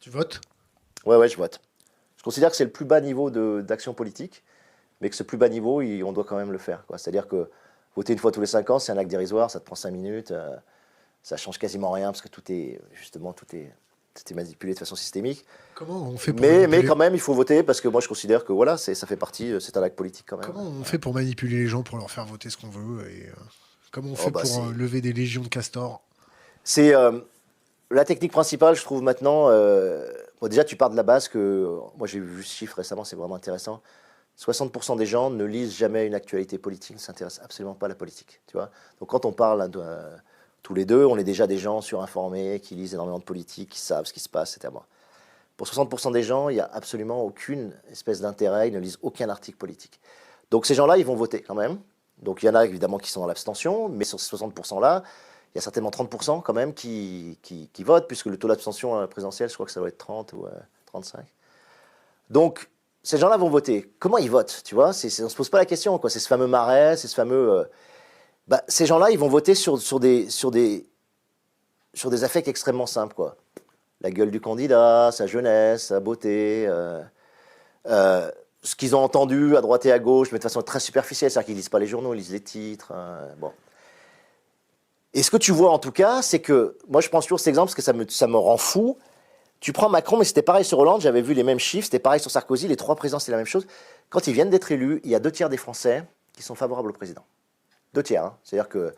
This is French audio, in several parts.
Tu votes? Ouais, je vote. Je considère que c'est le plus bas niveau d'action politique, mais que ce plus bas niveau, on doit quand même le faire, quoi. C'est-à-dire que voter une fois tous les 5 ans, c'est un acte dérisoire, ça te prend 5 minutes, ça change quasiment rien, parce que tout est manipulé de façon systémique. Comment on fait pour Mais manipuler? quand même, il faut voter, parce que moi, je considère que voilà, ça fait partie, c'est un acte politique quand même. Comment on Voilà. fait pour manipuler les gens pour leur faire voter ce qu'on veut et comment on Oh, fait bah, pour lever des légions de castors? c'est la technique principale, je trouve maintenant. Bon, déjà, tu pars de la base que moi, j'ai vu ce chiffre récemment, c'est vraiment intéressant. 60% des gens ne lisent jamais une actualité politique, ne s'intéressent absolument pas à la politique, tu vois. Donc quand on parle tous les deux, on est déjà des gens surinformés, qui lisent énormément de politique, qui savent ce qui se passe, etc. Pour 60% des gens, il n'y a absolument aucune espèce d'intérêt, ils ne lisent aucun article politique. Donc ces gens-là, ils vont voter quand même. Donc il y en a évidemment qui sont dans l'abstention, mais sur ces 60%-là, il y a certainement 30% quand même qui votent, puisque le taux d'abstention à la présidentielle, je crois que ça doit être 30 ou 35. Donc ces gens-là vont voter. Comment ils votent, tu vois? On ne se pose pas la question, quoi. C'est ce fameux marais, c'est ce fameux... ces gens-là, ils vont voter sur des affects extrêmement simples, quoi. La gueule du candidat, sa jeunesse, sa beauté, ce qu'ils ont entendu à droite et à gauche, mais de façon très superficielle, c'est-à-dire qu'ils lisent pas les journaux, ils lisent les titres. Bon. Et ce que tu vois en tout cas, c'est que, moi je prends toujours cet exemple parce que ça me rend fou. Tu prends Macron, mais c'était pareil sur Hollande, j'avais vu les mêmes chiffres, c'était pareil sur Sarkozy, les trois présidents c'est la même chose. Quand ils viennent d'être élus, il y a 2 tiers des Français qui sont favorables au président. 2 tiers, hein. C'est-à-dire que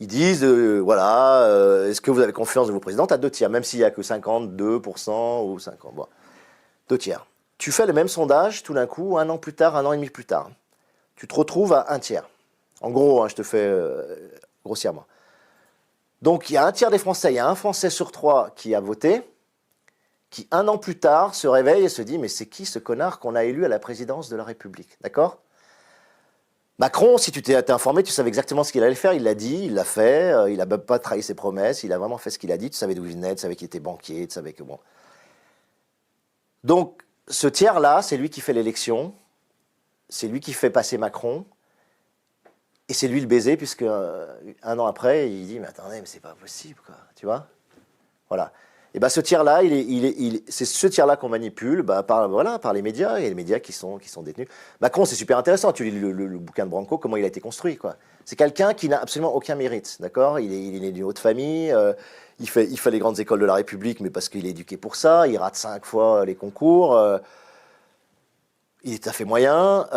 ils disent, voilà, est-ce que vous avez confiance de vos présidents? T'as 2 tiers, même s'il n'y a que 52% ou 50. Bon. 2 tiers. Tu fais le même sondage, tout d'un coup, 1 an plus tard, 1 an et demi plus tard. Tu te retrouves à 1 tiers. En gros, hein, je te fais grossièrement. Donc, il y a 1 tiers des Français, il y a un Français sur 3 qui a voté, qui 1 an plus tard se réveille et se dit, mais c'est qui ce connard qu'on a élu à la présidence de la République? D'accord? Macron, si tu t'es informé, tu savais exactement ce qu'il allait faire, il l'a dit, il l'a fait, il n'a même pas trahi ses promesses, il a vraiment fait ce qu'il a dit, tu savais d'où il venait, tu savais qu'il était banquier, tu savais que bon. Donc, ce tiers-là, c'est lui qui fait l'élection, c'est lui qui fait passer Macron, et c'est lui le baiser, puisque 1 an après, il dit, mais attendez, mais c'est pas possible, quoi, tu vois? Voilà. Et bien ce tiers-là, c'est ce tiers-là qu'on manipule par les médias, et les médias qui sont détenus. Macron, c'est super intéressant, tu lis le bouquin de Branco, comment il a été construit, quoi. C'est quelqu'un qui n'a absolument aucun mérite, d'accord? Il est né d'une haute famille, il fait les grandes écoles de la République, mais parce qu'il est éduqué pour ça, il rate 5 fois les concours, il est tout à fait moyen,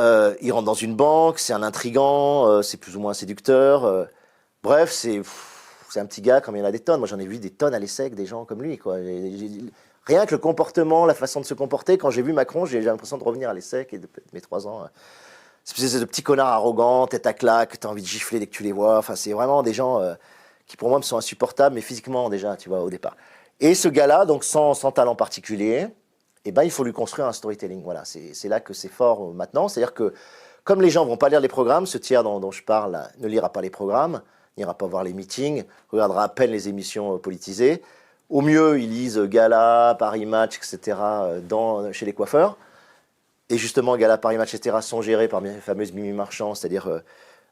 il rentre dans une banque, c'est un intrigant, c'est plus ou moins un séducteur, bref, c'est un petit gars comme il y en a des tonnes. Moi, j'en ai vu des tonnes à l'ESSEC, des gens comme lui, quoi. Rien que le comportement, la façon de se comporter, quand j'ai vu Macron, j'ai l'impression de revenir à l'ESSEC et de mes 3 ans. C'est une espèce de petit connard arrogant, tête à claque, t'as envie de gifler dès que tu les vois. Enfin, c'est vraiment des gens qui, pour moi, me sont insupportables, mais physiquement, déjà, tu vois, au départ. Et ce gars-là, donc sans talent particulier, eh ben, il faut lui construire un storytelling. Voilà, c'est là que c'est fort maintenant. C'est-à-dire que, comme les gens vont pas lire les programmes, ce tiers dont je parle là, ne lira pas les programmes, n'ira pas voir les meetings, regardera à peine les émissions politisées. Au mieux, ils lisent Gala, Paris Match, etc. Chez les coiffeurs. Et justement, Gala, Paris Match, etc. sont gérés par les fameuses Mimi Marchand, c'est-à-dire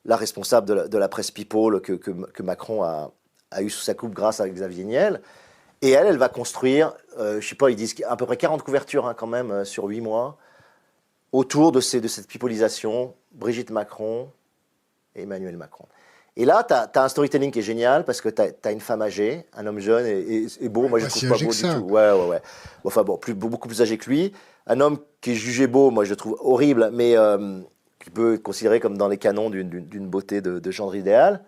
la responsable de la presse People que Macron a eu sous sa coupe grâce à Xavier Niel. Et elle va construire, je sais pas, ils disent à peu près 40 couvertures quand même sur 8 mois, autour de cette pipolisation, Brigitte Macron et Emmanuel Macron. Et là, tu as un storytelling qui est génial parce que tu as une femme âgée, un homme jeune et beau. Moi, je Pas ne si trouve pas âgé beau que du ça. tout. Ouais. Enfin bon, beaucoup plus âgé que lui. Un homme qui est jugé beau, moi, je le trouve horrible, mais qui peut être considéré comme dans les canons d'une beauté de gendre idéal.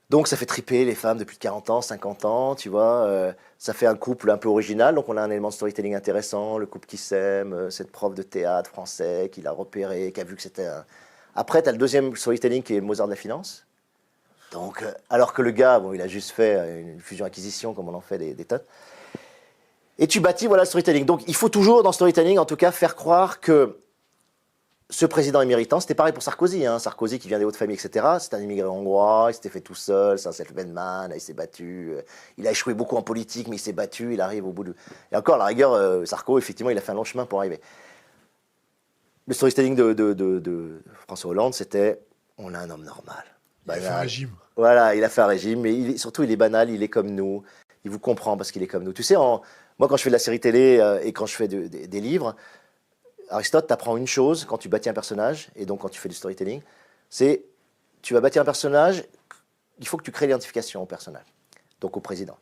Donc, ça fait triper les femmes de plus de 40 ans, 50 ans, tu vois. Ça fait un couple un peu original. Donc, on a un élément de storytelling intéressant. Le couple qui s'aime, cette prof de théâtre français qui l'a repéré, qui a vu que c'était un... Après, tu as le deuxième storytelling qui est Mozart de la finance. Donc, alors que le gars, bon, il a juste fait une fusion-acquisition, comme on en fait des tonnes. Et tu bâtis, voilà, le storytelling. Donc, il faut toujours, dans le storytelling, en tout cas, faire croire que ce président est méritant. C'était pareil pour Sarkozy. Hein. Sarkozy, qui vient des hautes familles, etc. C'est un immigré hongrois, il s'était fait tout seul, c'est un self-made man, il s'est battu. Il a échoué beaucoup en politique, mais il s'est battu, il arrive au bout de... Et encore, à la rigueur, Sarko, effectivement, il a fait un long chemin pour arriver. Le storytelling de François Hollande, c'était on a un homme normal, Il a fait un banal. régime. Voilà, il a fait un régime, mais surtout il est banal, il est comme nous. Il vous comprend parce qu'il est comme nous. Tu sais, moi, quand je fais de la série télé et quand je fais des livres, Aristote t'apprend une chose quand tu bâtis un personnage, et donc quand tu fais du storytelling, c'est tu vas bâtir un personnage, il faut que tu crées l'identification au personnage, donc au président.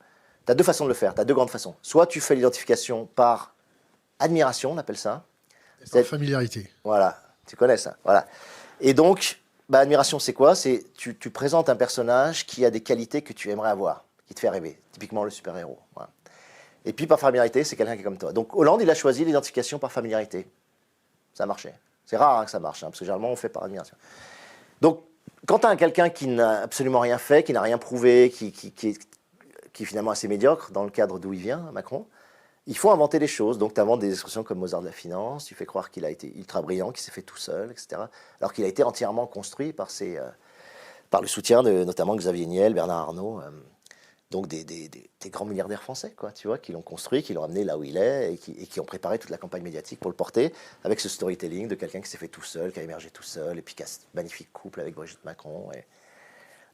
Tu as deux façons de le faire, tu as deux grandes façons. Soit tu fais l'identification par admiration, on appelle ça. Par familiarité. Voilà, tu connais ça. Voilà. Et donc, admiration, c'est quoi? C'est tu présentes un personnage qui a des qualités que tu aimerais avoir, qui te fait rêver. Typiquement le super-héros. Voilà. Et puis par familiarité, c'est quelqu'un qui est comme toi. Donc Hollande, il a choisi l'identification par familiarité. Ça a marché. C'est rare que ça marche, parce que généralement on fait par admiration. Donc, quand tu as quelqu'un qui n'a absolument rien fait, qui n'a rien prouvé, qui est finalement assez médiocre dans le cadre d'où il vient, Macron, il faut inventer des choses. Donc, tu inventes des expressions comme Mozart de la finance, tu fais croire qu'il a été ultra brillant, qu'il s'est fait tout seul, etc. Alors qu'il a été entièrement construit par le soutien de notamment Xavier Niel, Bernard Arnault, donc des grands milliardaires français, quoi, tu vois, qui l'ont construit, qui l'ont amené là où il est et qui ont préparé toute la campagne médiatique pour le porter avec ce storytelling de quelqu'un qui s'est fait tout seul, qui a émergé tout seul et puis qui a ce magnifique couple avec Brigitte Macron.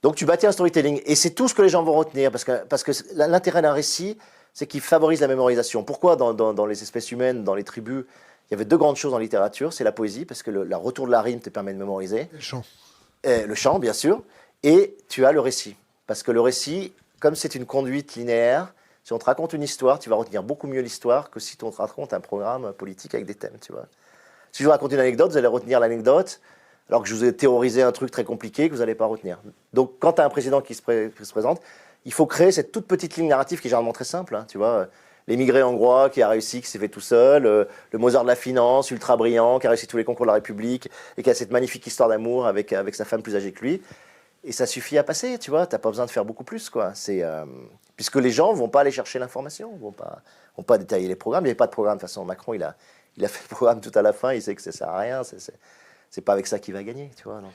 Donc tu bâtis un storytelling et c'est tout ce que les gens vont retenir parce que l'intérêt d'un récit, c'est qu'il favorise la mémorisation. Pourquoi dans les espèces humaines, dans les tribus, il y avait deux grandes choses en littérature, c'est la poésie parce que le retour de la rime te permet de mémoriser. Le chant. Le chant, bien sûr, et tu as le récit parce que le récit, comme c'est une conduite linéaire, si on te raconte une histoire, tu vas retenir beaucoup mieux l'histoire que si on te raconte un programme politique avec des thèmes, tu vois. Si je vous raconte une anecdote, vous allez retenir l'anecdote, alors que je vous ai théorisé un truc très compliqué que vous n'allez pas retenir. Donc, quand tu as un président qui se présente, il faut créer cette toute petite ligne narrative qui est généralement très simple, hein, tu vois. L'émigré hongrois qui a réussi, qui s'est fait tout seul, le Mozart de la finance, ultra brillant, qui a réussi tous les concours de la République et qui a cette magnifique histoire d'amour avec sa femme plus âgée que lui. Et ça suffit à passer, tu vois, t'as pas besoin de faire beaucoup plus, quoi. Puisque les gens vont pas aller chercher l'information, vont pas détailler les programmes. Il n'y avait pas de programme, de toute façon. Macron, il a fait le programme tout à la fin, il sait que ça sert à rien, c'est pas avec ça qu'il va gagner, tu vois. Non.